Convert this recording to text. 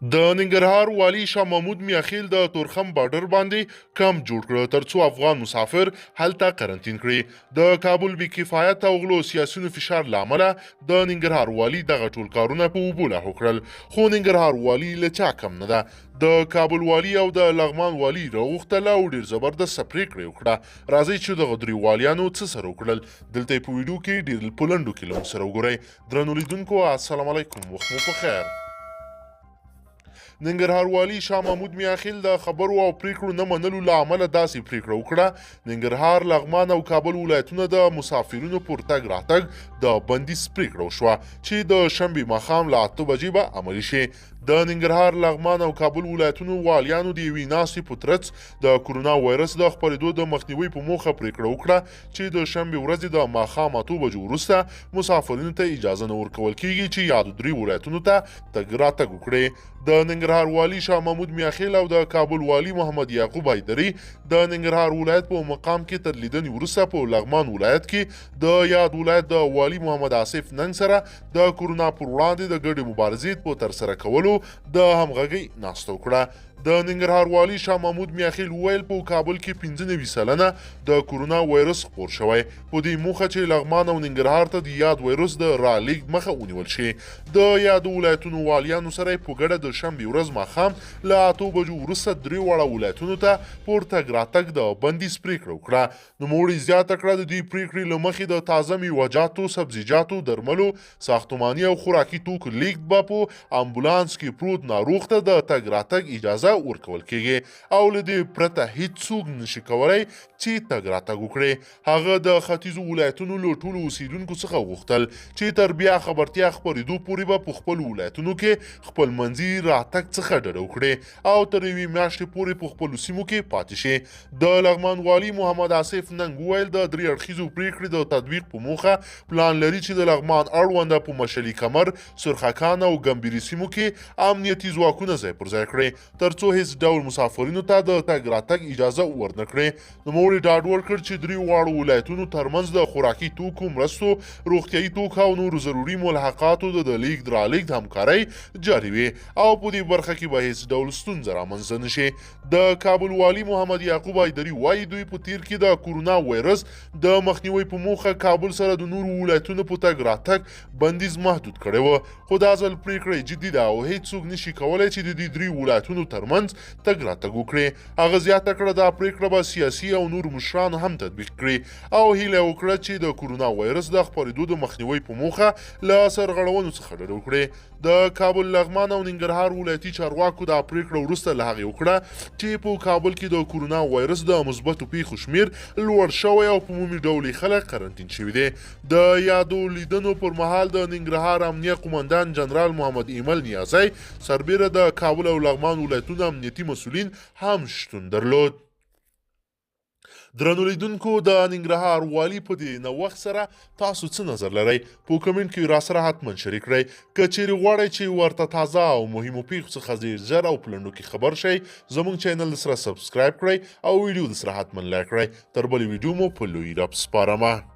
د ننګرهار والي شاه محمود میاخیل د تورخم بارډر باندې کمپ جوړ کړ ترڅو افغان مسافر هلته قرنطین کړي. د کابل بې کفایته او غلو سیاسیونو فشار له امله د ننګرهار والي دغه ټول کارونه په اوبو لاهو کړل، خو ننګرهار والي له چا کم نه ده. د کابل والي او د لغمان والي راوغوښتل او ډېر زبردسته پریکړه وکړه. راځئ چې دغه درې والیانو څه سره وکړل دلته په ویډیو کې ډېر په لنډو کې له موږ سره وګورئ. درنو لیدونکو السلام علیکم، وخت مو په خیر. ننګرهار والي شاه محمود میاخیل د خبرو او پریکړو نه منلو له امله داسې پریکړه وکړه ننګرهار، لغمان او کابل ولایتونه د مسافرینو پر تګ راتګ د بندیز پریکړه وشوه چې د شنبې ماښام له 8 بجې به عملي شي. د ننګرهار، لغمان او کابل ولایتونو والیانو د یوې ناستې په ترڅ د کرونا وایرس د خپرېدو د مخنیوي په موخه پریکړه وکړه چې د شنبې ورځې د ماښام 8 بجو وروسته مسافرینو ته اجازه نه ورکول کیږي چې یادو درې ولایتونو ته تګ راتګ وکړي. د ننګرهار والي شاه محمود میاخیل او د کابل والي محمد یعقوب حیدري د ننګرهار ولایت په مقام کې تر لیدنې وروسته په لغمان ولایت کې د یاد ولایت د والي محمد آصف ننګ سره د کرونا پر وړاندې د ګډې مبارزې په ترسره کولو د همغږۍ ناسته وکړه. د ننګرهار والي شاه محمود میاخیل وویل په کابل کې 95 سلنه د کرونا وایرس خپور شوی، په دې موخه چې لغمان او ننګرهار ته د یاد وایرس د رالېږد مخه ونیول شي. د یادو ولایتونو والیانو سره یې په ګډه د شنبې ورځ ماښام له 8 بجو وروسته درې واړه ولایتونو ته پر تګ راتګ د بندیز پریکړه وکړه. نوموړي زیاته کړه د دې پریکړې له مخې د تازه میوهجاتو، سبزیجاتو، درملو، ساختماني او خوراکي توکو لیږد به په امبولانس کې پروت ناروغ ته د تګ راتګ اجازه ورکول کیږي او له دې پرته هیڅوک نشي کولای چې تګ راتګ وکړي. هغه د ختیځو ولایتونو له ټولو اوسیدونکو څخه غوښتل چې تر بیا خبرتیا خپرېدو پورې به په خپلو ولایتونو کې خپلمنځي راتګ څخه ډډه وکړي او تر یوې میاشتې پورې په خپلو سیمو کې پاتې شي. د لغمان والي محمد آصف ننګ وویل د درې اړخیزو پریکړې د تطبیق په موخه پلان لري چې د لغمان اړونده په مشلي کمر، سرخکان او ګمبیري سیمو کې امنیتي ځواکونه ځای پر ځای کړي ترڅو هیڅ ډول مسافرینو ته د تګ راتګ اجازه ورنه کړي. نوموړي ډاډ ورکړ چې درې واړو ولایتونو ترمنځ د خوراکي توکو، مرستو، روغتیایي توکو او نورو ضروري ملحقاتو د لیږد رالېږد همکارۍ جاري وي او په دې برخه کې به هیڅ ډول ستونزه رامنځته نه شي. د کابل والي محمد یعقوب حیدري وایي دوی په تیر کې د کرونا وایرس د مخنیوي په موخه کابل سره د نورو ولایتونو په تګ راتګ بندیز محدود کړی و، خو دا ځل پریکړه جدي ده او هیڅوک نشي کولی چې د دې درې ولایتونو ترمنځ تګ راتګ وکړي. هغه زیاته کړه دا پریکړه به سیاسي او نور مشرانو هم تطبیق کړي او هیله وکړه چې د کرونا وایرس د خپرېدو د مخنیوي په موخه له سرغړونو څخه ډډه وکړي. د کابل، لغمان او ننګرهار ولایتي چارواکو دا پریکړه وروسته له هغې وکړه چې په کابل کې د کرونا وایرس د مثبتو پیښو شمیر لوړ شوی او په عمومي ډول یې خلک قرنطین شوي دي. د یادو لیدنو پر مهال د ننګرهار امنیه قومندان جنرال محمد ایمل نیازی سربیره د کابل او لغمان ولایتونو امنیتي مسؤلین هم شتون درلود. درنو لیدونکو د ننګرهار والي په دې نوښت سره تاسو څه نظر لرئ؟ په کمنټ کې راسره حتما شریک کړئ. که چیرې غواړئ چې ورته تازه او مهمو پیښو څخه ډېر ژر او په لنډو کې خبر شئ، زموږ چینل سره سبسکرایب کړئ او ویډیو سره حتما لایک کړئ. تر بلې ویډیو مو په لوی رب سپارمه.